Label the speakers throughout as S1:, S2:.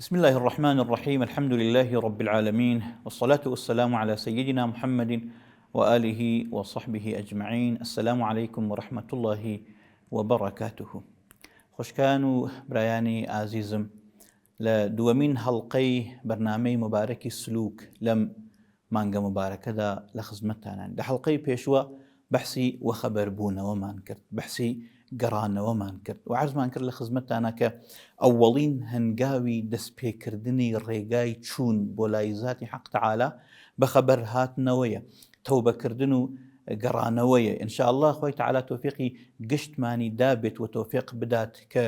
S1: بسم الله الرحمن الرحيم. الحمد لله رب العالمين، والصلاة والسلام على سيدنا محمد وآله وصحبه أجمعين. السلام عليكم ورحمة الله وبركاته. خوشكانو برایانی عزیزم، لدومين هەڵقەی بەرنامەی مبارەکی سلوک لەم مانگە مبارەکەدا لە خزمەتتانان. لە هەڵقەی پێشوە بەحسی وەخەبەربوونەوەمان کرد، بەحسی گەڕانەوەمان کرد و عەرزمان کرد لە خزمەتتانە کە ئەوەڵین هەنگاوی دەستپێکردنی ڕێگای چوون بۆ لای ذاتی حەق تەعالا بەخەبەر هاتنەوەیە، تەوبەکردن و گەڕانەوەیە. ئینشاء الله خوای تەعالا تۆفیقی گشتمانی دابێت و تۆفیق بدات کە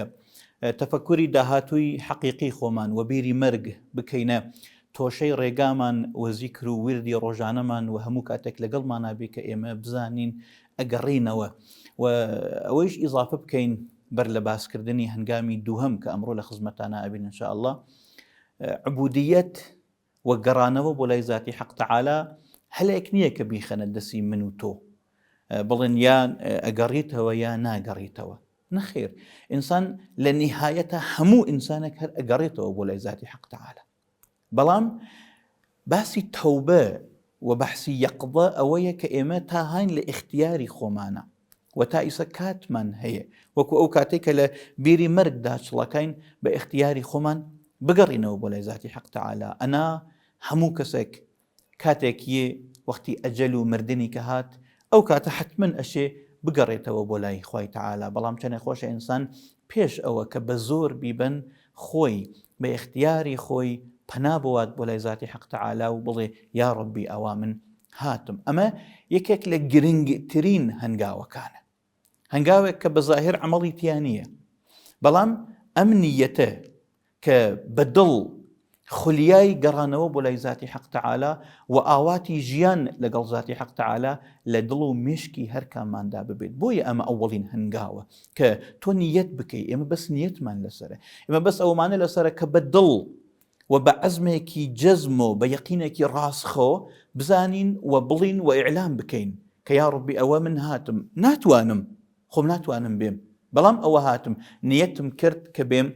S1: تەفەکوری داهاتووی حەقیقی خۆمان و بیری مەرگ بکەینە، تۆشەی ڕێگامان و زیکر و وردی ڕۆژانەمان و هەموو کاتێک لەگەڵمان نابێ کە ئێمە بزانین ئەگەڕینەوە و ئەوەیش ئیضافە بکەین بەر لە باسکردنی هەنگامی دووهەم کە ئەمڕۆ لە خزمەتانە ئەبین ئینشاء الله. عبودیەت و گەڕانەوە بۆ لای ذاتی حەق تەعالا هەلێک نییە کە بیخەنە دەسی من و تۆ بڵێن یان ئەگەڕیتەوە یا ناگەڕیتەوە. نەخێر، ئینسان لە نیهایەتە هەموو ئینسانێک هەر ئەگەڕێتەوە بۆ لای ذاتی حەق تەعالا. بەڵام باسی تەوبە و بەحسی یەقظە ئەوەیە کە ئێمە تا هاین لە ئیختیاری خۆمانە و تا ئیسە کاتمان هەیە، وەکو ئەو کاتێک کە لە بیری مەرگدا چڵەکەین بە ئیختیاری خۆمان بگەڕینەوە بۆ لای ذاتی حەق تەعالا. ئەنا هەموو کەسێک کاتێکیە وەختی ئەجەل و مردنی کە هات ئەو کاتە حتمن ئەشێ بگەڕێتەوە بۆ لای خوای تەعالا. بەڵام چەنێ خۆشە ئینسان پێش ئەوە کە بە زۆر بیبەن خۆی بە ئیختیاری خۆی پەنا بوات بۆ لای ذاتی حەق تەعالا و بڵێ یا ڕەبی ئەوا من هاتم. ئەمە یەکێک لە گرنگترین هەنگاوەکانە، هەنگاوێک کە بە ظاهر عەمەڵی تیا نییە، بەڵام ئەم نیەتە کە بەدڵ خولیای گەڕانەوە بۆ لای ذاتی حەق تەعالا و ئاواتی ژیان لەگەڵ ذاتی حەق تەعالا لە دڵ و مێشکی هەر کامماندا ببێت. بۆیە ئەمە ئەوەڵین هەنگاوە کە تۆ نیەت بکەی. ئێمە بەس نیەتمان لەسەرە، ئێمە بەس ئەومانە لەسەرە کە بەدڵ و بە عەزمێکی جەزم و بە یەقینێکی ڕاستخۆ بزانین و بڵین و ئیعلام بکەین کە یا ڕەبی ئەوە من هاتم، ناتوانم خۆم ناتوانم بێم، بەڵام ئەوە هاتم، نیەتم کرد کە بێم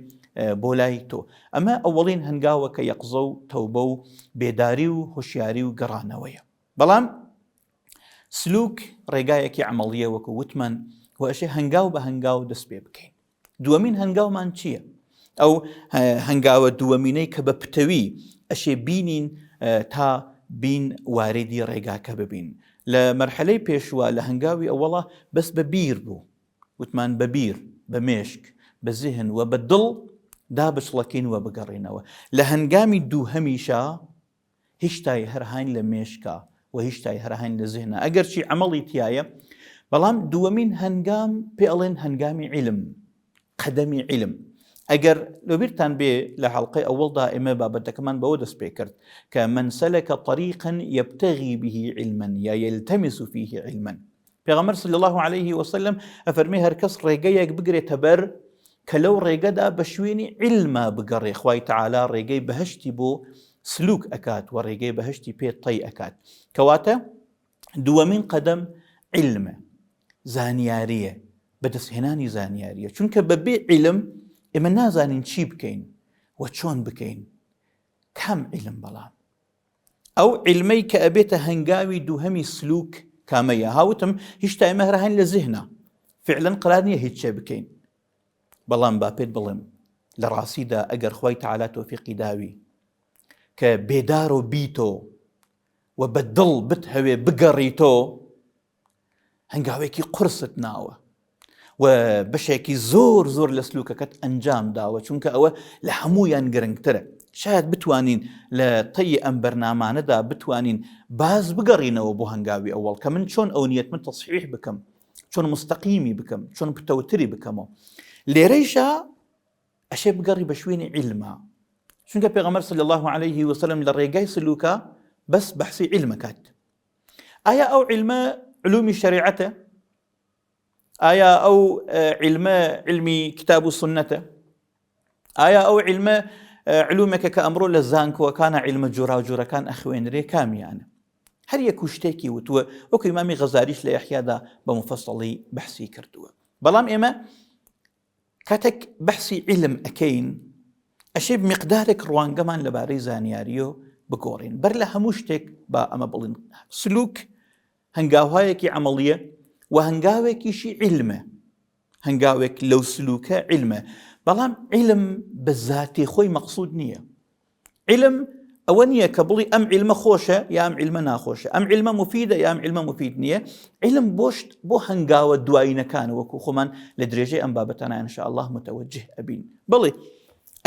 S1: بۆ لای تۆ. ئەمە ئەوەڵین هەنگاوە کە یەقظە و تەوبە و بێداری و هوشیاری و گەڕانەوەیە. بەڵام سلوک ڕێگایەکی عەمەڵیە وەکو وتمان و ئەشێ هەنگاو بە هەنگاو دەست پێ بکەین. دووەمین هەنگاومان چییە؟ ئەو هەنگاوە دووەمینەی کە بە پتەوی ئەشێ بینین تا بین واردی ڕێگاکە ببین. لە مەرحەلەی پێشوە لە هەنگاوی ئەوەڵە بەس بە بیر بوو، وتمان بە بیر، بە مێشک، بە زیهن و بە دڵ دابچڵەکەین و بگەڕینەوە. لە هەنگامی دووهەمیشە هیچ تای هەرهاین لە مێشکە و هیچ تای هەرهاین لە زیهنە، ئەگەرچی عەمەڵی تایە. بەڵام دووەمین هەنگام پێ ئەڵێن هەنگامی عیلم، قەدەمی عیلم. ئەگەر لەبیرتان بێ لە حەڵقەی ئەوەڵدا ئێمە بابەتەکەمان بەوە دەست پێ کرد کە من سەلەکە طەریقا یەبتەغی به علما یا یلتەمس فیه علما. پێغەمبەر صلی الله عليه وسلم ئەفەرمێ هەر کەس ڕێگەیەک بگرێتە بەر کە لەو ڕێگەدا بە شوێنی عیلما بگەڕێ، خوای تەعالا ڕێگەی بەهشتی بۆ سلوک ئەکات و ڕێگەی بەهشتی پێ تەی ئەکات. کەواتە دووەمین قەدەم عیلمە، زانیاریە، بەدەستهێنانی زانیاریە. چونکە بەبێ عیلم ئێمە نازانین چی بکەین و چۆن بکەین. کام عیلم بەڵام ئەو عیلمەی کە ئەبێتە هەنگاوی دووهەمی سلوک کامەیە. هاوتم هیچ تا ئێمە هەرهاین لە زیهنە، فعلەن قرار نییە هیچ شێ بکەین. بەڵام با پێت بڵێم لە ڕاستیدا ئەگەر خوای تەعالا تۆفیقی داوی کە بێدار و بیتۆ و بە دڵ بتهەوێ بگەڕیتۆ، هەنگاوێکی قورست ناوە و بەشێکی زۆر زۆر لە سلوکەکەت ئەنجام داوە، چونکە ئەوە لە هەمویان گرنگترە. شاید بتوانین لە تەی ئەم بەرنامانەدا بتوانین باز بگەڕینەوە بۆ هەنگاوی ئەوەڵ کە من چۆن ئەو نیەت من تەصحیح بکەم، چۆن مستەقیمی بکەم، چۆن پتەوتری بکەمەوە. لێرەیشە ئەشێ بگەڕی بە شوێنی عیلمە، چونکە پێغەمبەر صلی الله عليه وسلم لە ڕێگای سلوکە بەس بەحسی عیلمەکات. ئایا ئەو عیلمە علومی شەریعەتە؟ ئایا ئەو عیلمە علمی کتاب و سنەتە؟ ئایا ئەو عیلمە علومێکە کە ئەمڕۆ لە زانکۆوەکانە عیلمە جۆرا و جۆرەکان ئەخوێنرێ کامیانە؟ هەر یەکو شتێکی وتووە، وەکو ئیمامی غەزالیش لە یەحیادا بە مفەسەڵی بەحسی کردووە. بەڵام ئێمە کاتێک بەحسی عیلم ئەکەین ئەشێ بمقدارێک ڕوانگەمان لەبارەی زانیاریۆ بگۆڕین. بەر لە هەموو شتێک با ئەمە بڵین سلوک هەنگاوهایەکی عەمەڵیە و هەنگاوێکیشی عیلمە. هەنگاوێک لەو سلوکە عیلمە، بەڵام عیلم بە ذاتی خۆی مەقسوود نییە. عیلم ئەوە نییە کە بڵی ئەم عیلمە خۆشە یا ئەم عیلمە ناخۆشە، ئەم عیلمە مفیدە یا ئەم عیلمە مفید نییە. عیلم بۆ هەنگاوە دوایینەکان وەکو خۆمان لە درێژەی ئەم بابەتانە ئینشاء الله متوجه ئەبین. بڵێ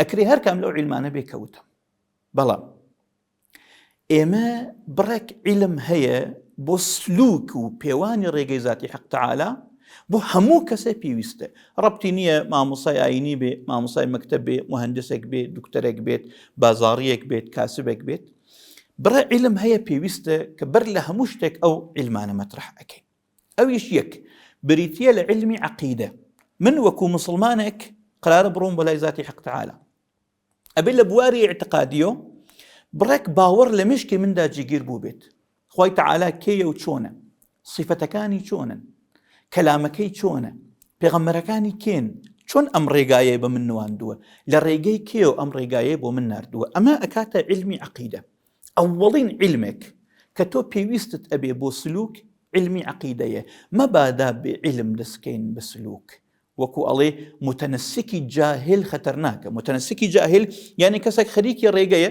S1: ئەکرێ هەر کام لەو عیلمانە بێکەوتە، بەڵام ئێمە بڕێک عیلم هەیە بۆ سلوک و پێوانی ڕێگەی ذاتی حەق تەعالا بۆ هەموو کەسێ پێویستە. ڕەبتی نییە مامۆسای ئاینی بێ، مامۆسای مەکتەب بێ، مهندسێک بێ، دکتۆرێک بێت، بازاڕیەک بێت، کاسبێک بێت. بڕە عیلم هەیە پێویستە کە بەر لە هەموو شتێک ئەو عیلمانە مەطرح ئەکەین. ئەویش یەک بریتیە لە عیلمی عەقیدە. من وەکو مسلمانێک قرارە بڕۆم بۆ لای ذاتی حەق تەعالا، ئەبێ لە بواری اعتقادیۆ بڕێک باوەڕ لە مشکی مندا جێگیر بوو بێت. خوای تەعالا کێیە و چۆنە، سیفەتەکانی چۆنن، کەلامەکەی چۆنە، پێغەمبەرەکانی کێن، چۆن ئەم ڕێگایە بە من نواندووە، لە ڕێگەی کێ و ئەم ڕێگایە بۆ من ناردووە. ئەمە ئەکاتە عیلمی عەقیدە. ئەوڵین عیلمێک کە تۆ پێویستت ئەبێ بۆ سلوک عیلمی عەقیدەیە. مەبادا بێ عیلم دەستکەین بە سلوک. وەکو ئەڵێ متەنەسکی جاهل خەتەرناکە. متەنەسکی جاهل یعنی کەسێک خەریکی ڕێگەیە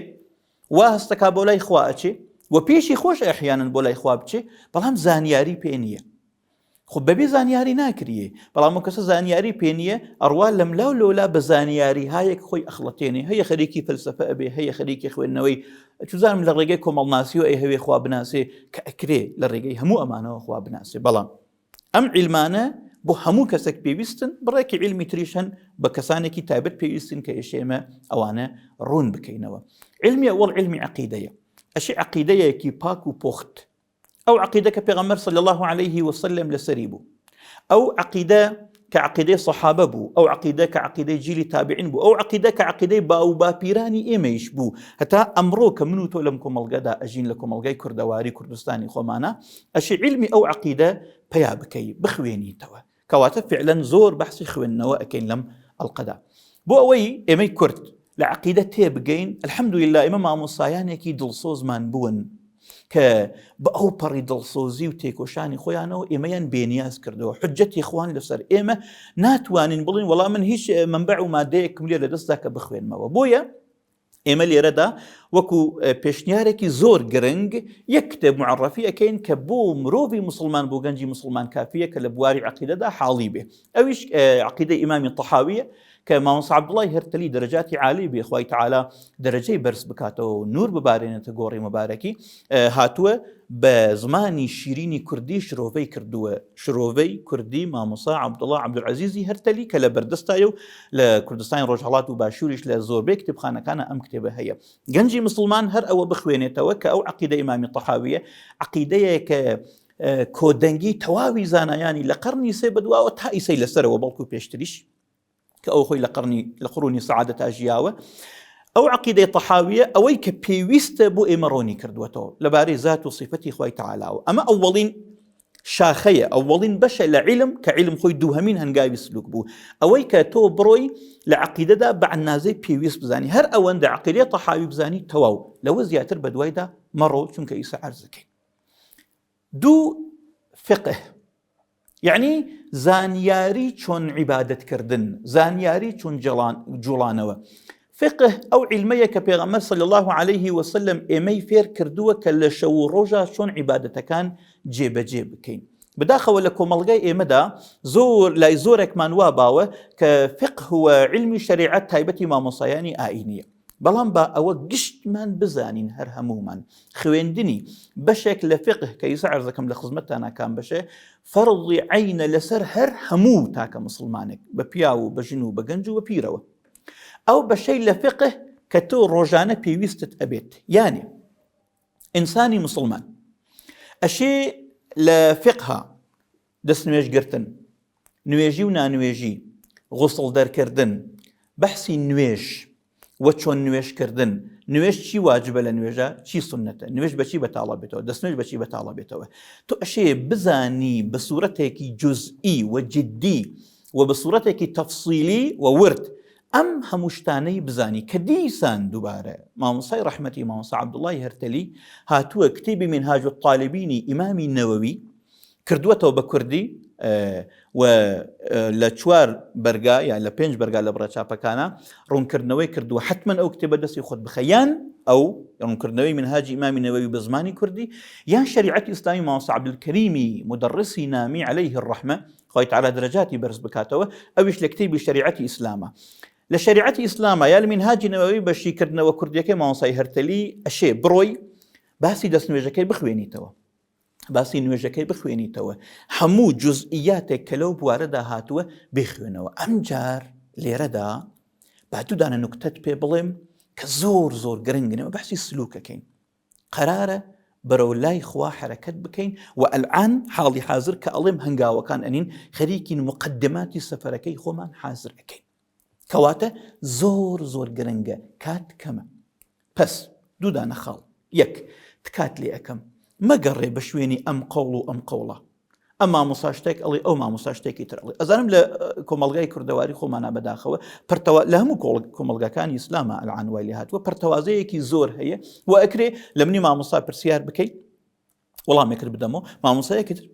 S1: وا هەستەکا بۆ لای خوا ئەچێ و پێشی خۆش ئەحیانن بۆ لای خوا بچێ، بەڵام زانیاری پێ نییە. خب بەبێ زانیاری ناکریێ، بەڵام و کەسە زانیاری پێ نییە ئەڕوا لەم لاو لەولا بە زانیاری هایەک خۆی ئەخڵەتێنێ. هەیە خەریکی فەلسەفە ئەبێ، هەیە خەریکی خوێندنەوەی چوزانم لە ڕێگەی کۆمەڵناسی و ئەی هەوێ خوا بناسێ کە ئەکرێ لە ڕێگەی هەموو ئەمانەوە خوا بناسێ. بەڵام ئەم عیلمانە بۆ هەموو کەسێک پێویستن. بڕێکی عیلمی تریشن بە کەسانێکی تایبەت پێویستن کە ئێشێمە ئەوانە ڕوون بکەینەوە. عیلمی ئەوڵ عیلمی عەقیدەیە. ئەشی عەقیدەیەکی پاک و پۆخت. ئەو عەقیدە کە پێغەمبەر صلی الله عليه وسلم لەسەری بوو، ئەو عەقیدە کە عەقیدەی سەحابە بوو، ئەو عەقیدە کە عەقیدەی جیلی تابعین بوو، ئەو عەقیدە کە عەقیدەی باو باپیرانی ئێمەیش بوو. هەتا ئەمڕۆ کە من و تۆ لەم کۆمەڵگەدا ئەژین لە کۆمەڵگەی کوردەواری کوردستانی خۆمانە، ئەشی عیلمی ئەو عەقیدە پیا بکەی بخوێنیتەوە. کەواتە فعلا زۆر بەحسی خوێندنەوە ئەکەین لەم ئەڵقەدا بۆ ئەوەی ئێمەی کورد لە عەقیدە تێبگەین. الحەمدولله ئێمە مامۆسایانێکی دڵسۆزمان بوون کە بە ئەو پەڕی دڵسۆزی و تێکۆشانی خۆیانەوە ئێمەیان بێنیاز کردەوە. حجەتی خوان لەسەر ئێمە ناتوانین بڵین وەڵام من هیچ منبع و مادەیەکم لێ لە دەستدا کە بخوێنمەوە. بۆیە ئێمە لێرەدا وەکو پێشنیارێکی زۆر گرنگ یەک کتێب معرفی ئەکەین کە بۆ مرۆڤی مسلمان بۆ گەنجی مسلمان کافیە کە لە بواری عەقیدەدا حاڵی بێ. ئەویش عەقیدەی ئیمامی طەحاویە کە مامۆستا عەبدوڵڵای هەرتەلی دەرەجاتی عالی بێ، خوای تەعالا دەرەجەی بەرز بکاتەوە و نور ببارێنێتە گۆڕی مبارەکی. هاتووە بە زمانی شیرینی کوردی شرۆڤەی کردووە، شرۆڤەی کوردی مامۆستا عەبدوڵڵا عەبدولعەزیزی هەرتەلی کە لە بەردەستایە و لە کوردستانی ڕۆژهەڵات و باشووریش لە زۆربەی کتێبخانەکانە ئەم کتێبە هەیە. گەنجی مسلمان هەر ئەوە بخوێنێتەوە کە ئەو عەقیدە ئیمامی طەحاویە عەقیدەیە کە کۆدەنگی تەواوی زانایانی لە قەرنی سێ بەدواوە تا ئیسەی لەسەرەوە بەڵکو پێشتریش کە ئەو خۆی لە قڕونی سەعادەت ئاژیاوە. ئەو عەقیدەی طەحاویە ئەوەی کە پێویستە بۆ ئێمە ڕۆنی کردووەتەوە لەبارەی زات و صیفەتی خوای تەعالاوە. ئەمە ئەوڵین شاخەیە، ئەوڵین بەشە لە عیلم کە عیلم خۆی دووهەمین هەنگاوی سلوک بوو. ئەوەی کە تۆ بڕۆی لە عەقیدەدا بە عنازەی پێویست بزانی، هەر ئەوەندە عەقیدەی طەحاوی بزانی تەواو، لەوە زیاتر بە دوایدا مەڕۆ چونکە ئیسا عەرزەکەی. دوو فقه، یعنی زانیاری چۆن عیبادەتکردن، زانیاری چۆن جوڵانەوە. فقه ئەو عیلمەیە کە پێغەمبەر صلی الله عليه وسلم ئێمەی فێر کردووە کە لە شەو و ڕۆژە چۆن عیبادەتەکان جێبەجێ بکەین. بداخەوە لە کۆمەڵگای ئێمەدا زۆر لای زۆرێکمان وا باوە کە فقه و عیلمی شەریعەت تایبەتی مامۆسایانی ئاینیە. بەڵام با ئەوە گشتمان بزانین هەر هەمومان خوێندنی بەشێک لە فقه کە ئیسا عەرزەکەم لە خزمەتتان ناکام بەشێ فەرضی عینە لەسەر هەر هەموو تاکە مسلمانێک بە پیا و بە ژن و بە گەنج و بە پیرەوە. ئەو بەشەی لە فقه کە تۆ ڕۆژانە پێویستت ئەبێت. یانێ ئینسانی مسلمان ئەشێ لە فقها دەست نوێژگرتن، نوێژی و نانوێژی، غوسڵ دەرکردن، بەحسی نوێژ وە چۆن نوێژکردن، نوێژ چی واجبە لە نوێژە، چی سنەتە، نوێژ بەچی بەتاڵە بێتەوە، دەستنوێژ بەچی بەتاڵە بێتەوە. تۆ ئەشێ بزانی بە سوورەتێکی جزئی و جدی و بە سوورەتێکی تەفسیلی و ورد ئەم هەموو شتانەی بزانی کە دیسان دووبارە مامۆسای ڕەحمەتی مامۆسا عەبدوڵڵای هەرتەلی هاتووە کتێبی منهاج الطالبینی ئیمامی نەوەوی کردووەتەوە بە کوردی و لە 4 بەرگا یان لە 5 بەرگا لە بڕەچاپەکانە ڕوونکردنەوەی کردووە حتمما ئەو کتێبە دەستی خۆت بخە یان ئەو ڕوونکردنەوەی منهاجی ئیمامی نەوەوی بە زمانی کوردی یان شریعەتی ئیسلامی مامۆسا عەبدولکەریمی مدەڕسی نامی عەلەیه الرەحمە خۆی تەعالی دەرەجاتی بەرز بکاتەوە ئەویش لە کتێبی شریعەتی ئیسلامە لە شریعەتی ئیسلامە یا لە منهاجی نەوەوی بەشیکردنەوە کوردیەکەی مامۆسای هەرتەلی ئەشێ بڕۆی باسی دەستنوێژەکەی بخوێنیتەوە باسی نوێژەکەی بخوێنیتەوە هەموو جوزئیاتێک کە لەو بوارەدا هاتووە بخوێنەوە ئەمجار لێرەدا با دوودانە نوکتەت پێ بڵێم کە زۆر زۆر گرنگنەوە بەحسی سلوکەکەین قەرارە بەرەو لای خوا حرەکەت بکەین و ئەلعان حاڵی حازر کە ئەڵێم هەنگاوەکان ئەنین خەریکین مقدماتی سەفەرەکەی خۆمان حازر ئەەکەین کەواتە زۆر زۆر گرنگە کات کەمە پس دوودانە خاڵ یەک تکات لێ ئەەکەم مەگەڕێ بە شوێنی ئەم قەوڵ و ئەم قەوڵە ئەم مامۆستا شتێک ئەڵێ ئەو مامۆستا شتێکی تر ئەڵێ ئەزانم لە کۆمەڵگای کوردەواری خۆمانە بەداخەوە لە هەموو کۆمەڵگەکانی ئیسلامە ئەلعان وای لێ هاتووە پەرتەوازەیەکی زۆر هەیە و ئەکرێ لە منی مامۆستا پرسیار بکەیت وەڵامێکتر بدەمەوە مامۆستایەکی تر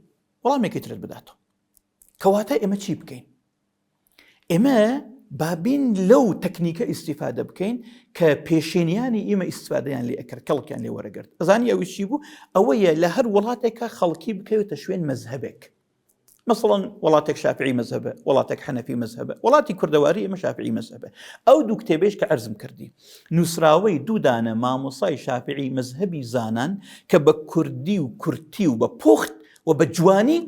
S1: وەڵامێکی ترت بداتەوە کەواتە ئێمە چی بکەین ئێمە بابین لەو تەکنیکە ئیسیفادە بکەین کە پێشێنیانی ئێمە ئیسیفادەیان لێ ئەکرد کەڵکیان لێ وەرەگرت ئەزانی ئەوی چی بوو ئەوەیە لە هەر وڵاتێکە خەڵکی بکەوێتە شوێن مەزهەبێک مثلا وڵاتێک شافعی مەزهبە وڵاتێک حەنەفی مەزهبە وڵاتی کوردەواری ئێمە شافعی مەزهبە ئەو دوو کتێبێش کە عەرزم کردی نووسراوەی دوودانە مامۆسای شافعی مەزهبی زانان کە بە کوردی و کورتی و بە پوخت و بە جوانی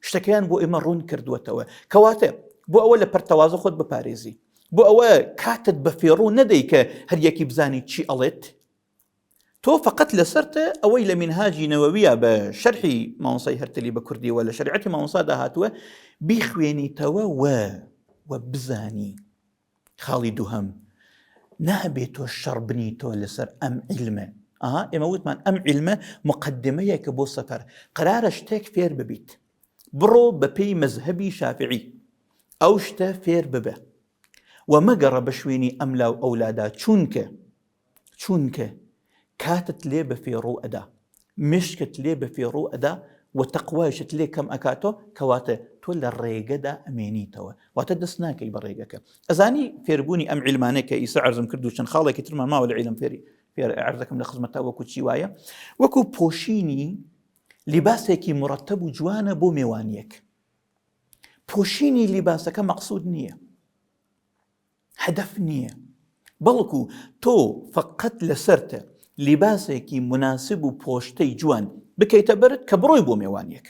S1: شتەکەیان بۆ ئێمە ڕوون کردووەتەوە کەواتە بۆ ئەوە لە پەرتەوازە خۆت بپارێزی بۆ ئەوە کاتت بە فێڕوو نەدەی کە هەریەکی بزانی چی ئەڵێت تۆ فقط لەسەرتە ئەوەی لە منهاجی نەوەویە بە شەرحی مامۆسای هەرتەلی بە کوردی و لە شریعەتی مامۆسادا هاتووە بیخوێنیتەوە و بزانی خاڵی دووهەم نابێت تۆ شەڕبنی تۆ لەسەر ئەم عیلمە ئێمە وتمان ئەم عیلمە مقدمەیەکە بۆ سەفەر قەرارە شتێک فێر ببیت بڕۆ بە پێی مەزهەبی شافعی ئەو شتە فێر ببە و مەگەڕە بە شوێنی ئەملاو ئەولادا چونکە کاتت لێ بە فێڕوو ئەدا مشکت لێ بە فێڕوو ئەدا و تەقوایشت لێ کەم ئەکاتۆ کەواتە تۆ لە ڕێگەدا ئەمێنیتەوە واتە دەست ناکەی بە ڕێگەکە ئەزانی فێربوونی ئەم عیلمانەیە کە ئیسا عەرزم کرد و چەند خاڵێکی ترمان ماوە لە عیلم فێر عەرزەکەم لە خزمەتە وەکو چی وایە وەکو پۆشینی لیباسێکی مرتب و جوانە بۆ میوانیەک پۆشینی لیباسەکە مەقسود نییە هەدەف نییە بەڵکو تۆ فقط لەسەرتە لیباسێکی مناسب و پۆشتەی جوان بکەیتە بەرت کە بڕۆی بۆ میوانیەک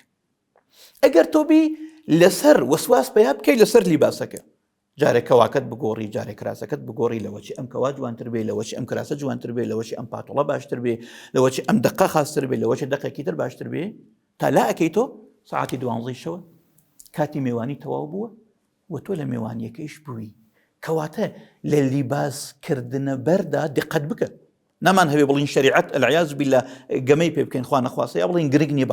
S1: ئەگەر تۆ بی لەسەر وەسواس پێیا بکەی لەسەر لیباسەکە جارێک کەواکەت بگۆڕی جارێک کراسەکەت بگۆڕی لەوەچی ئەم کەوا جوانتر بێ لەوەچی ئەم کراسە جوانتر بێ لەوەچی ئەم پاتۆڵە باشتر بێ لەوەچی ئەم دقە خاستر بێ لەوەچی دقێکی تر باشتر بێ تا لا ئەەکەی تۆ ساعتی 12 شەوە کاتی میوانی تەواو بووە و تۆ لە میوانیەکەیش بووی کەواتە لە لیباسکردنە بەردا دقت بکە نامان هەبێ بڵین شریعەت العیاذ بالله گەمەی پێ بکەین خوا نەخواسە یا بڵین گرنگ نییە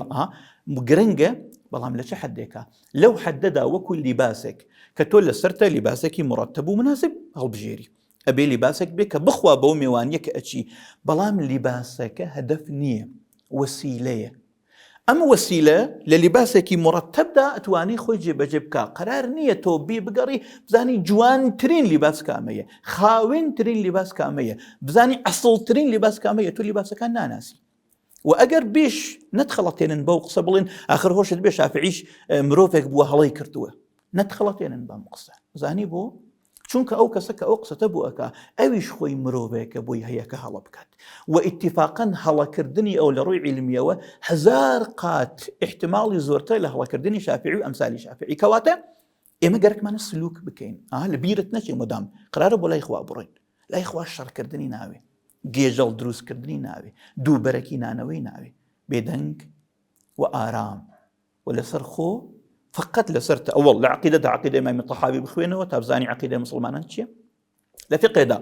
S1: گرنگە بەڵام لە چه حدێکە لەو حدەدا وەکو لیباسێک کە تۆ لەسەرتە لیباسێکی مرتب و مناسب هەڵبژێری ئەبێ لیباسێک بێ کە بخوا بەو میوانیە کە ئەچی بەڵام لیباسەکە هەدەف نییە وەسیلەیە ئەم وەسیلە لە لیباسێکی مرتبدا ئەتوانی خۆی جێبەجێ بکە قەرار نییە تۆ بێ بگەڕی بزانی جوانترین لیباس کامەیە خاوێنترین لیباس کامەیە بزانی ئەسڵترین لیباس کامەیە تۆ لیباسەکان ناناسی و ئەگەر بێش نەتخەڵەتێنن بەو قسە بڵێن ئاخر هۆشت بێ شافعیش مرۆڤێک بووە هەڵەی کردووە نەتخەڵەتێنن بەم قسە زانی بۆ چونکە ئەو کەسە کە ئەو قسەتە بوو ئەکا ئەویش خۆی مرۆڤێکە بۆی هەیەکە هەڵە بکات و ئیتیفاقاً هەڵەکردنی ئەو لە ڕووی عیلمیەوە 1000 قات احتماڵی زۆرتر لە هەڵەکردنی شافعی و ئەمسالی شافعی کەواتە ئێمە گەرەکمانە سلوک بکەین لە بیرت نەچێ مدام قرارە بۆ لای خوا بڕۆین لای خوا شەڕکردنی ناوێ گێژەڵ دروستکردنی ناوێ دووبەرەکی نانەوەی ناوێ بێدەنگ و ئارام و لەسەر خۆ فقط لەسەرتە ئەوڵ لە عقیدەدا عقیدەی ئیمامی طەحاوی بخوێنەوە تا بزانی عقیدەی مسلمانان چییە لە فقهدا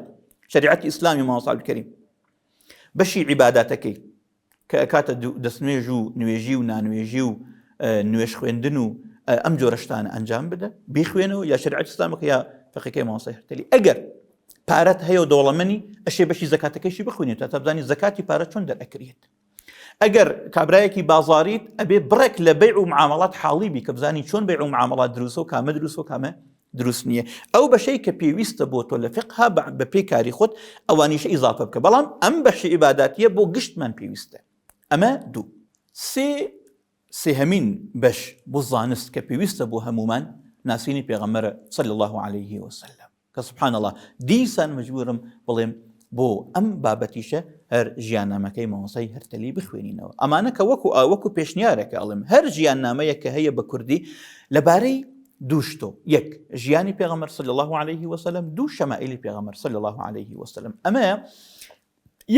S1: شریعەتی ئیسلامی مامۆستا عەبدولکەریم بەشی عیباداتەکەی کە ئەکاتە دەستنوێژ و نوێژی و نانوێژی و نوێژ خوێندن و ئەم جۆرە شتانە ئەنجام بدە بیخوێنەوە یا شریعەتی ئیسلامەکە یا فقهەکەی مامۆستای هەرتەلی ئەگەر پارەت هەیە و دەوڵەمەنی ئەشێ بەشی زەکاتەکەیشی بخوێنێت تا بزانی زەکاتی پارە چۆن دەرئەکرێت. ئەگەر کابرایەکی بازاریت ئەبێ بڕێک لە بەیع و معاملات حاڵی بی کە بزانی چۆن بەیع و معاملات دروستە و کامە دروستە و کامە دروست نییە. ئەو بەشەی کە پێویستە بۆ تۆ لە فقها بە پێی کاری خۆت ئەوانیشە ئیزافە بکە، بەڵام ئەم بەشی عیباداتیە بۆ گشتمان پێویستە. ئەمە دوو. سێهەمین بەش بۆ زانست کە پێویستە بۆ هەمومان ناسینی پێغەمبەرە صلی الله عليه وسلم کە سبحان الله دیسان مەجبورم بڵێم بۆ ئەم بابەتیشە هەر ژیاننامەکەی مامۆستای هەرتەلی بخوێنینەوە. ئەمانە کە وەکو پێشنیارێکە ئەڵێم هەر ژیاننامەیە کە هەیە بە کوردی لەبارەی دوو شتۆ، یەک ژیانی پێغەمبەر صلی الله عليه وسلم، دوو شەمائلی پێغەمبەر صلی الله عليه وسلم. ئەمە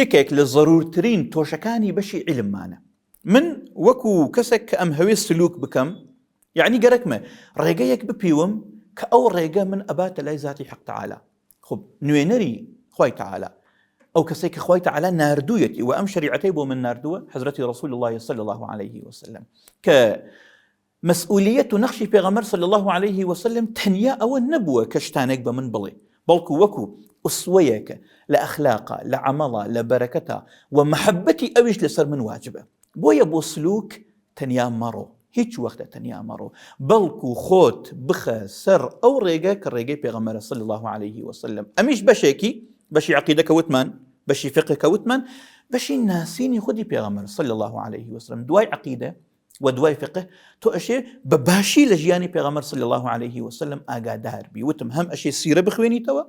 S1: یەکێک لە ضرورترین تۆشەکانی بەشی علممانە. من وەکو کەسێک کە ئەم هەوێ سلوک بکەم، یعنی گەرەکمە ڕێگەیەک بپیوم کە ئەو ڕێگە من ئەباتە لای ذاتی حەق تەعالی. خب نوێنەری خوای تەعالی، ئەو کەسێک کە خوای تەعالی ناردوویەتی و ئەم شریعەتەی بۆ من ناردووە، حەزرەتی رسول الله صلی الله عليه وسلم، کە مەسئولیەت و نەخشی پێغەمبەر صلی الله عليه وسلم تەنیا ئەوە نەبووە کە شتانێک بە من بڵێ، بەڵکو وەکو ئوسوەیەکە لە ئەخلاقا، لە عەمەڵا، لە بەرەکەتا و مەحەبەتی ئەویش لەسەر من واجبە. بۆیە بۆ سلوک تەنیا مەڕۆ، هیچ وەختە تەنیا مەڕۆ، بەڵکو خۆت بخە سەر ئەو ڕێگە کە ڕێگەی پێغەمبەرە صلی الله عليه وسلم. ئەمیش بەشێکی بەشی عەقیدە کەوتمان، بەشی فقه کەوتمان، بەشی ناسینی خودی پێغەمبەر صلی الله عليه وسلم. دوای عەقیدە و دوای فقه تۆ ئەشێ بە باشی لە ژیانی پێغەمبەر صلی الله عليه وسلم ئاگادار بی. وتم هەم ئەشێ سیرە بخوێنیتەوە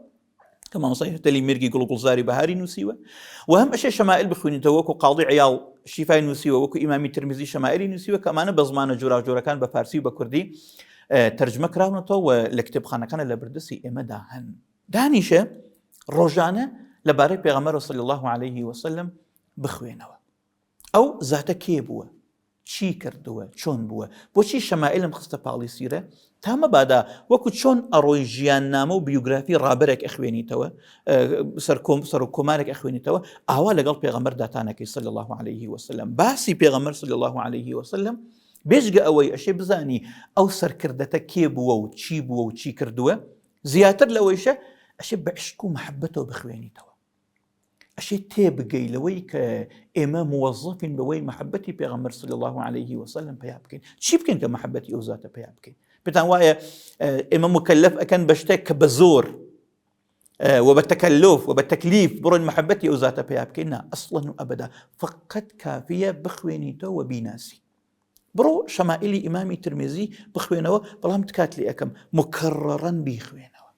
S1: کە مامۆستای هەرتەلی مێرگی گوڵ و گوڵزاری بەهاری نووسیوە، و هەم ئەشێ شەمائل بخوێنیتەوە وەکو قاضی عیاڵ شیفای نووسیوە، وەکو ئیمامی ترمیزی شەمائلی نووسیوە، کە ئەمانە بە زمانە جۆراوجۆرەکان بە فارسی و بە کوردی تەرجمە کراونەتەوە و لە کتێبخانەکانە لە بەردەستی ئێمەدا هەن. دانیشە ڕۆژانە لەبارەی پێغەمبەر صلی الله عليه وسلم بخوێنەوە. ئەو زاتە کێ بووە؟ چی کردووە؟ چۆن بووە؟ بۆچی شەمائلم خستە پاڵی سیرە؟ تا مەبادا وەکو چۆن ئەڕۆی ژیاننامە و بیوگرافی ڕابەرێک ئەخوێنیتەوە، سەر و کۆمارێک ئەخوێنیتەوە، ئاوا لەگەڵ پێغەمبەر داتانەکەی صلی الله عليه وسلم. باسی پێغەمبەر صلی الله عليه وسلم بێژگە ئەوەی ئەشێ بزانی ئەو سەرکردەتە کێ بووە و چی کردووە، زیاتر لەوەیشە ئەشێ بە عشق و مەحەبەتەوە بخوێنیتەوە، ئەشێ تێبگەی لەوەی کە ئێمە موەزەفین بەوەی مەحەبەتی پێغەمبەر صلی الله عليه وسلم پیا بکەین. چی بکەین کە مەحەبەتی ئەو زاتە پیا بکەین؟ پێتان وایە ئێمە مکەلەف ئەکەن بە شتێک کە بە زۆر و بە تەکەلف و بە تەکلیف بڕۆین مەحەبەتی ئەو زاتە پیا بکەین؟ نا، ئەسڵەن و ئەبەدا، فقط کافیە بخوێنیتەوە و بیناسی. بڕۆ شەمائلی ئیمامی ترمیزی بخوێنەوە، بەڵام تکات لێ ئەەکەم مکەڕەڕەن بیخوێنەوە،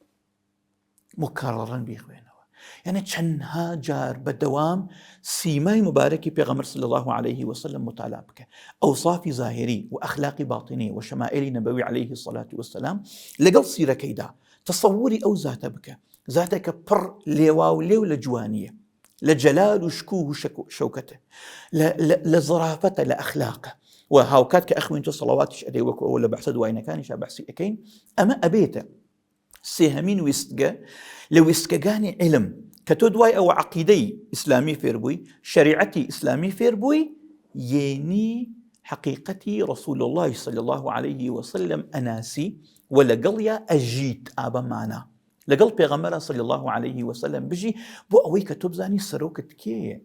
S1: مکەڕەڕەن بیخوێنەوە، یعنی چەندها جار بەدەوام سیمای مبارەکی پێغەمبەر صلی الله عليه وسلم مطالعە بکە، ئەوصافی ظاهری و ئەخلاقی باتینی و شەمائلی نەبەوی عليه الصلاة والسلام لەگەڵ سیرەکەیدا تەسەووری ئەو زاتە بکە، زاتێکە پڕ لێوا و لێو لە جوانیە، لە جەلال و شکوه و شەوکەتە، لە زەرافەتە، لە ئەخلاقە، و هاوکات کە ئەخوێنیتەوە سەڵەواتیش ئەدەی وەکو ئەوە لە بەحسە دوایینەکانیشا بەحسی ئەکەین. ئەمە ئەبێتە سێهەمین ویستگە لە ویستگەکانی علم کە تۆ دوای ئەوە عەقیدەی ئیسلامی فێربووی، شەریعەتی ئیسلامی فێربووی، یێنی حەقیقەتی رسول الله صلی الله عليه وسلم ئەناسی و لەگەڵیا ئەژیت ئابەمانە، لەگەڵ پێغەمبەر صلی الله عليه وسلم بژی، بۆ ئەوەی کە تۆ بزانی سەرۆکت کێیە،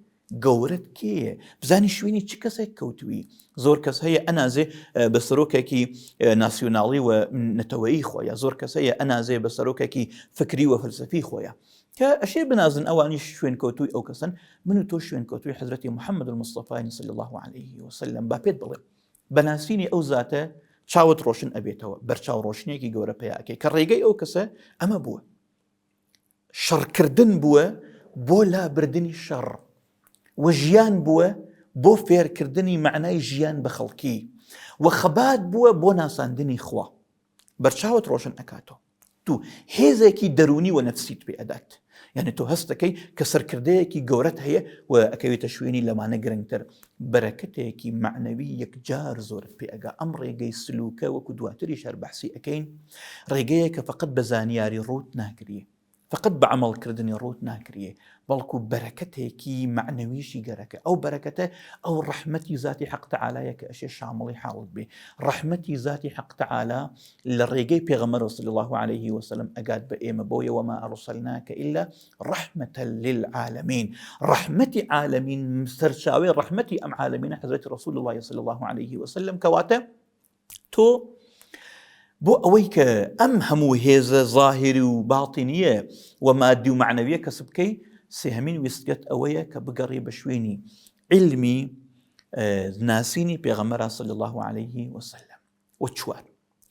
S1: گەورەت کێیە، بزانی شوێنی چ کەسێک کەوتووی. زۆر کەس هەیە ئەنازێ بە سەرۆکێکی ناسیۆناڵی و نەتەوەیی خۆیە، زۆر کەس هەیە ئەنازێ بە سەرۆکێکی فکری و فەلسەفی خۆیە، کە ئەشێ بنازن ئەوانی شوێن کەوتووی ئەو کەسن. من و تۆ شوێن کەوتووی حەزرەتی محەممەد المستەفای صلی الله عليه وسلم. با پێت بڵێم بەناسینی ئەو زاتە چاوت ڕۆشن ئەبێتەوە، بەرچاو ڕۆشنێکی گەورە پێیاکەی کە ڕێگەی ئەو کەسە ئەمە بووە، شەڕکردن بووە بۆ لابردنی شەڕ، و ژیان بووە بۆ فێرکردنی معنای ژیان بە خەڵکی، و خەبات بووە بۆ ناساندنی خوا. بەرچاوت ڕۆشن ئەکاتەوە، تو هێزێکی دەرونی و نەفسیت پێ ئەدات، یعنی تۆ هەستەکەی کە سەرکردەیەکی گەورەت هەیە و ئەکەوێتە شوێنی لەمانە گرنگتر، بەرەکەتێکی معنەوی یەکجار زۆرت پێ ئەگا. ئەم ڕێگەی سلوکە وەکو دواتری شەر بەحسی ئەەکەین، ڕێگەیە کە فقط بە زانیاری ڕوت ناگریە، فقط بعمل كردني روت ناكريه بلكو بركته كي معنويشي جركه أو بركته أو رحمتي ذاتي حق تعالى كأشياء شاملي حاول به رحمتي ذاتي حق تعالى للرجي بيغمر صلى الله عليه وسلم أجاد بإيم بويا وما أرسلناك إلا رحمة للعالمين رحمتي عالمين مسترشاوي رحمتي أم عالمين حضرة رسول الله صلى الله عليه وسلم كواته تو بو أويك أم همو هيزة ظاهري وباطنية ومادي ومعنوية كسبكي سهمين ويستقت أويك بقري بشويني علمي ناسيني بيغمرا صلى الله عليه وسلم وتشوار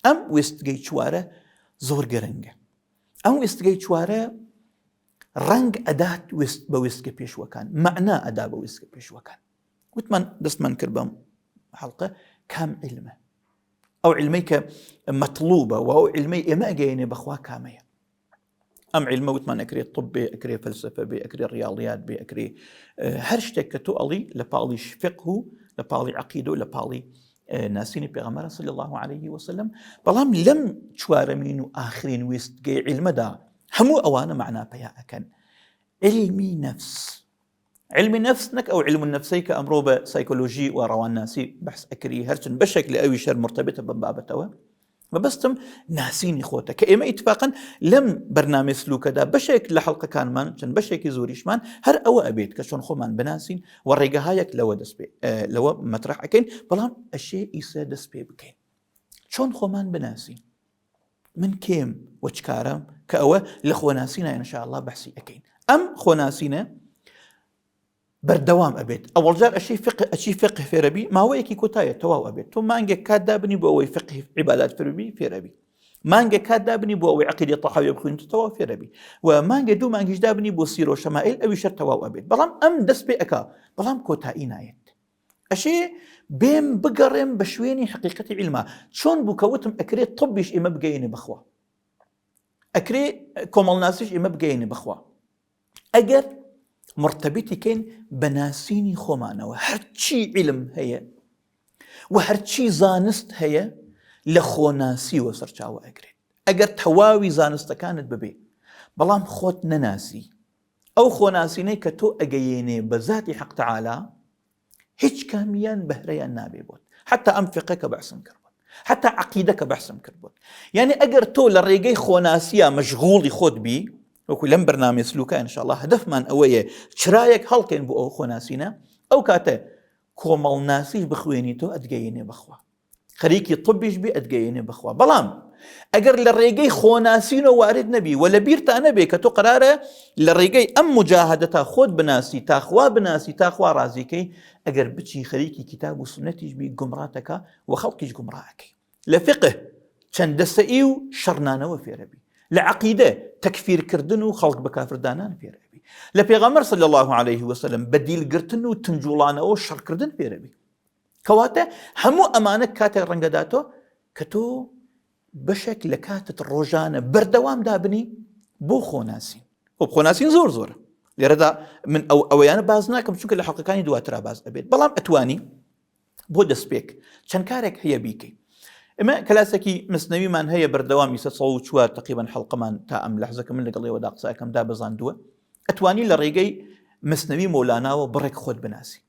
S1: أم ويستقي تشواره زور قرنجة أم ويستقي تشواره رنج أداة بويستقي بيش وكان معنى أداة بويستقي بيش وكان وتمن دستمن كربام حلقة كام علمه أو علميك مطلوبة وأو علمي إما جيني بخوا كامية أم علمه وتمان أكري طب أكري فلسفة بأكري رياضيات بأكري هرشتك تؤلي لبالي فقه لبالي عقيدة لبالي ناسيني بيغمرة صلى الله عليه وسلم بلام لم تشوارمين آخرين ويستقي علم دا همو أوانا معنا بيا أكن علمي نفس علم نفسك أو علم النفسي كأمروبة سيكولوجي وروان ناسي بحث أكري هرشن بشكل أوي شر مرتبطة ببابتها وبستم ناسيني خوتا كإما اتفاقا لم برنامج سلوك دا بشكل لحلقة كان من شن بشكل زوريش من هر أو أبيت كشون خومان بناسين ورقهايك لو دسبي لو مطرح أكين بلام الشيء إيسا دسبي بكين شون خومان بناسين من كيم وشكارم كأوى لخوناسينا إن شاء الله بحثي أكين أم خوناسينا بردوام أبيت أول جار أشي فقه في ربي ما هو يكي كتاية تواو أبيت ثم أنجي كادا بني بووي فقه عبادات في ربي ما أنجي كادا بني بووي عقيدة طحاوية بخوين تواو في ربي وما أنجي دو ما أنجي جدا بني بوصيرو شمائل أو شر تواو أبيت بلام أم دس بي أكا بلام كتائي نايت أشي بيم بقرم بشويني حقيقة علمها شون بوكوتم أكري طبيش إما بقيني بخوا أكري كومال ناسيش إما بقيني بخوا أجر مرتبطي كين بناسيني خومانا وهرشي علم هي وهرشي زانست هي لخوناسي وسرچاو أقريد أقر تواوي زانست كانت ببي بلام خوت نناسي أو خوناسيني كتو أقييني بذاتي حق تعالى هيج كاميان بهريان نابي بود حتى أنفقك بحسن كربون حتى عقيدك بحسن كربون يعني أقر تو للريقي خوناسيا مشغول يخود بي وكل لم برنامج سلوكا إن شاء الله هدف من أويه شرايك هلكين بو خوناسينا أو كاته كومال ناسي بخوينيتو أتجيني بخوا خريكي طبيش بي أتجيني بخوا بلام أجر للرجاي خوناسينو وارد نبي ولا بيرتا نبي كتو قراره للرجاي أم مجاهدة خود بناسي تاخوا بناسي تاخوا رازيكي أجر بتشي خريكي كتاب وسنتيج بي جمراتك وخلقيش جمراك لفقه شندسئيو شرنانو في ربي لعقيدة تكفير كردنو خلق بكافر دانان في ربي لبيغمر صلى الله عليه وسلم بديل قرتنو تنجولانو شر كردن في ربي كواته همو أمانك كاته رنقداتو كتو بشكل كاتة الروجانة بردوام دابني بو خوناسين وبخوناسين زور لردا من أويانا بازناكم شو كل حلقة كان يدواترا باز أبيت بلام أتواني بو دسبيك شنكارك هي بيكي إما كلاسكي مسنوي من هي بردوام يستصو شوار تقريبا حلقة من تأم لحظة كمل لقضي وداق ساكم دابزان دوا أتواني لريقي مسنوي مولانا وبرك خود بناسي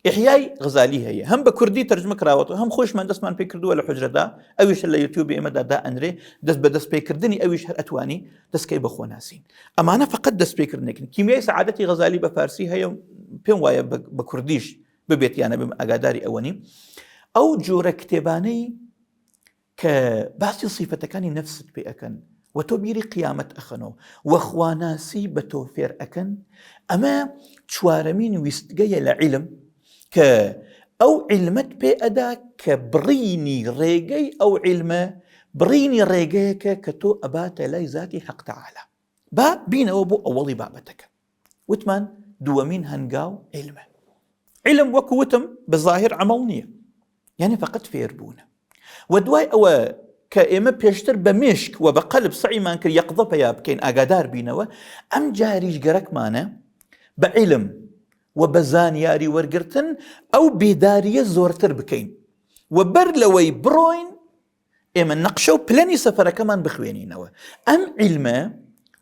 S1: إحياء غزالي هي هم بكردي ترجمة كراوته هم خوش من دسمان بيكردو ولا حجرة دا أويش اللي يوتيوب إما دا أنري دس بدس بيكردني أويش هر أتواني دس كي بخو ناسين أما أنا فقط دس بيكردني كيمياء سعادتي غزالي بفارسي هي بين وايا بكرديش ببيتي أنا بأقاداري أواني أو جورة كتباني كباسي صفة كاني نفس بأكن وتبيري قيامة أخنو وخواناسي بتوفير أكن أما شوارمين ويستقيا لعلم أو علمت بأدا كبريني ريقي أو علمه بريني ريقيك كتو أبات لي ذاتي حق تعالى با بينا وبو أولي بابتك وثمان دوامين هنقاو علم وكوتم بالظاهر عملنية يعني فقط فيربونا ودواي أو كإما بيشتر بمشك وبقلب صعيمان كي يقضب يا بكين أقادار بينوا أم جاريش قرك مانا بعلم وبزانياري ورقرتن أو بيدارية زورتر بكين وبرلوي بروين إما نقشو بلاني سفر كمان بخوينينوا أم علمه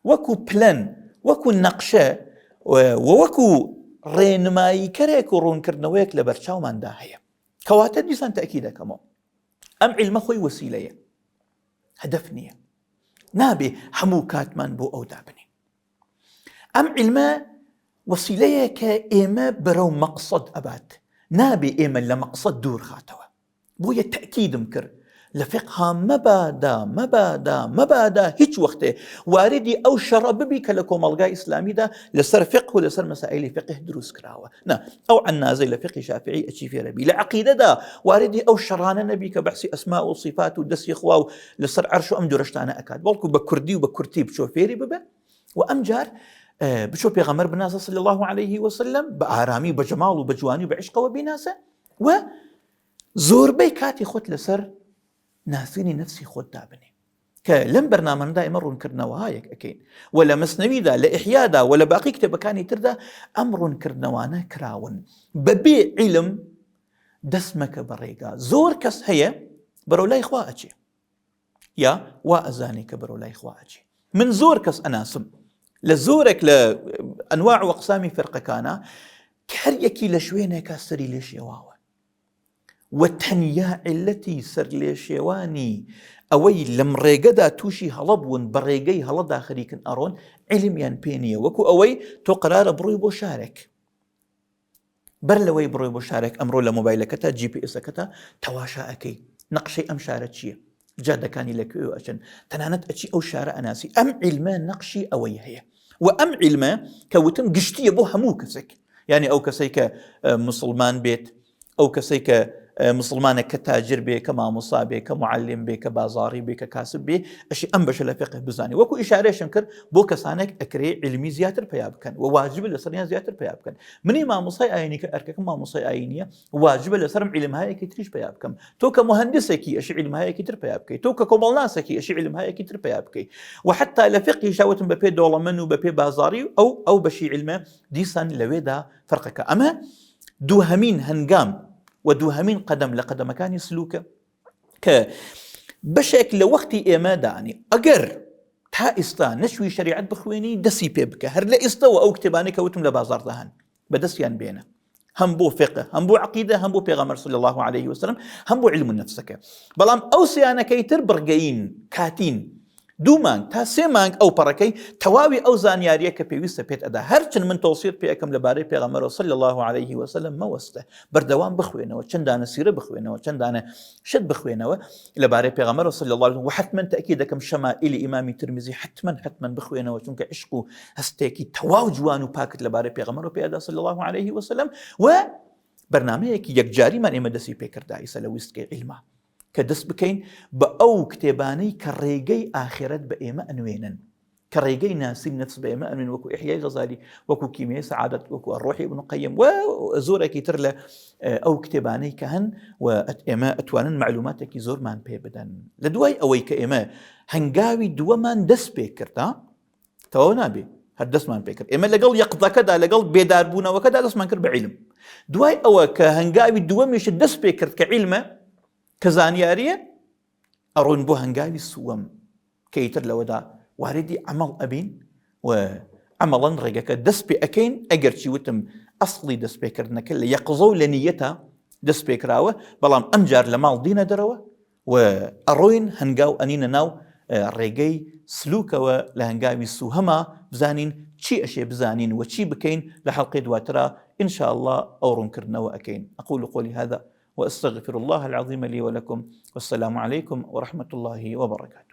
S1: وەکو پلەن وەکو نەقشە وەکو ڕێنماییکەرێک و ڕوونکردنەوەیەک لە بەرچاوماندا هەیە. کەواتە دیسان تەکید دەکەمەوە ئەم عیلمە خۆی وەسیلەیە، هەدەف نییە، نابێ هەموو کاتمان بۆ ئەو دابنین. ئەم عیلمە وەسیلەیە کە ئێمە بەرەو مەقسەد ئەبات، نابێ ئێمە لە مەقسەد دوور خاتەوە. بۆیە تەکیدم کرد لە فقها مەبادا هیچ وەختێ واردی ئەو شەڕە ببی کە لە کۆمەڵگای ئیسلامیدا لەسەر فقه و لەسەر مەسائلی فقه دروست کراوە. نا ئەو عنازەی لە فقی شافعی ئەچی فێرەبی، لە عەقیدەدا واردی ئەو شەڕانە نەبی کە بەحسی ئەسما و صفات و دەستی خوا و لەسەر عەرش و ئەم جۆرەشتانە ئەکات، بەڵکو بە کوردی و بە کورتی بچۆ فێری ببە و ئەم جار بچۆ پێغەمبەر بناسە صلی الله عليه وسلم بە ئارامی بە جەماڵ و بە جوانی و بە عشقەوە بیناسە و زۆربەی کاتی خۆت لەسەر ناسینی نفسی خۆت دابنێ کە لەم بەرنامەدا ئێمە ڕوونکردنەوەهایەک ئەکەین و لە مەسنەویدا لە ئیحیادا و لە باقی کتێبەکانی تردا ئەم ڕوونکردنەوانە کراون بەبێ عیلم دەست مەکە بە ڕێگا. زۆر کەس هەیە بەرەو لای خوا ئەچێ یا وا ئەزانێ کە بەرەو لای خوا ئەچێ. من زۆر کەس ئەناسم لە زۆرێک لە ئەنواع و ئەقسامی فێرقەکانە کە هەر یەکی لە شوێنێکە سەری لێ شێواوە و تەنیا عیلەتی سەر لێ شێوانی ئەوەی لەم ڕێگەدا تووشی هەڵە بوون بە ڕێگەی هەڵەدا خەریکن ئەڕۆن عیلمیان پێ نییە. وەکو ئەوەی تۆ قەرارە بڕۆی بۆ شارێک، بەر لەوەی بڕۆی بۆ شارێک ئەمڕۆ لە مۆبایلەکەتە GPS-ەکەتە تەواشا ئەەکەی نەقشەی ئەم شارە چییە، جادەکانی لەکوێ ئەچن، تەنانەت ئەچی ئەو شارە ئەناسی. ئەم عیلمە نەقشی ئەوەی هەیە و ئەم عیلمە کە وتم گشتیە بۆ هەموو کەسێک، یعنی ئەو کەسەی کە مسلمان بێت، ئەو کەسەی کە مسلمانە کە تاجر بێ، کە مامۆسا بێ، کە معلم بێ، کە بازاڕی بێ، کە کاسب بێ، ئەشی ئەم بەشە لە فقه بزانێ. وەکو ئیشارەشم کرد بۆ کەسانێک ئەکرێ علمی زیاتر پیا بکەن و واجبە لەسەریان زیاتر پیا بکەن. منی مامۆسای ئاینی کە ئەرکەکەم مامۆسای ئاینیە، واجبە لەسەرم علمهایەکی تریش پیا بکەم. تۆ کە مهندسێکی ئەشی علمهایەکی تر پیا بکەیت، تۆ کە کۆمەڵناسێکی ئەشی علمهایەکی تر پیا بکەیت. و حتا لە فقه شاوتم بە پێ دۆڵەمەن و بە پێ بازاڕی ئەو بەشی علمە دیسان لەوێدا فەرقەکە. ئەمە دووهەمین هەنگام و دووهەمین قەدەم لە قەدەمەکانی سلوکە کە بەشێک لە وەختی ئێمە دانی ئەگەر تا ئێستا نەچووی شەریعەت بخوێنی دەستی پێ بکە، هەر لە ئێستەوە ئەو کتێبانەی کە وتم لە بازاڕدا هەن بەدەستیان بێنە، هەم بۆ فقه، هەم بۆ عەقیدە، هەم بۆ پێغەمبەر صلی الله عليه وسلم، هەم بۆ علم النفسەکە. بەڵام ئەو سیانەکەی تر بڕگەین کاتین 2 مانگ تا 3 مانگ ئەو پەڕەکەی تەواوی ئەو زانیاریە کە پێویستە پێت ئەدا. هەرچەند من تەوسیەت پێ ئەەکەم لەبارەی پێغەمبەر صلی الله عليه وسلم مەوەستە بەردەوام بخوێنەوە، چەندانە سیرە بخوێنەوە، چەندانە شت بخوێنەوە لەبارەی پێغەمبەر صلی الله عليه وسلم و حتماً تەکید دەکەم شەمائیلی ئیمامی ترمزی حتماً بخوێنەوە، چونکە عشق و هەستێکی تەواو جوان و پاکت لەبارەی پێغەمبەر و پێدا صلی الله عليه وسلم و بەرنامەیەکی یەکجاریمان ئێمە دەستی پێکردا ئیسە لە ویستکەی عیلمە کە دەست بکەین بە ئەو کتێبانەی کە ڕێگەی ئاخرەت بە ئێمە ئەنوێنن، کە ڕێگەی ناسی نەفس بە ئێمە ئەنوێن، وەکو ئیحیای غەزالی، وەکو کیمیای سەعادەت، وەکو الروحی ابن قەیم و زۆرێکی تر لە ئەو کتێبانەی کە هەن و ئێمە ئەتوانن معلوماتێکی زۆرمان پێ بدەن. لە دوای ئەوەی کە ئێمە هەنگاوی دووەمان دەست پێ کردا تەواو نابێ هەر دەستمان پێ کرد، ئێمە لەگەڵ یەقظەکەدا لەگەڵ بێداربوونەوەکەدا دەستمان کرد بە عیلم. دوای ئەوە کە هەنگاوی دووەمیش دەست پێ کرد کە عیلمە کە زانیاریە، ئەڕۆین بۆ هەنگاوی سووەم کە ئیتر لەوەدا واردی عەمەڵ ئەبین و عەمەڵەن ڕێگەکە دەست پێ ئەەکەین. ئەگەرچی وتم ئەسڵی دەست پێکردنەکە لە یەقظە و لە نیەتە دەست پێکراوە، بەڵام ئەمجار لە ماڵ دینە دەرەوە و ئەڕۆین هەنگاو ئەنینە ناو ڕێگەی سلوکەوە لە هەنگاوی سوهەما بزانین چی ئەشێ بزانین و چی بکەین. لە حەڵقەی دواترە إن شاء الله أو رنكرنا أكين. أقول قولي هذا وأستغفر الله العظيم لي ولكم، والسلام عليكم ورحمة الله وبركاته.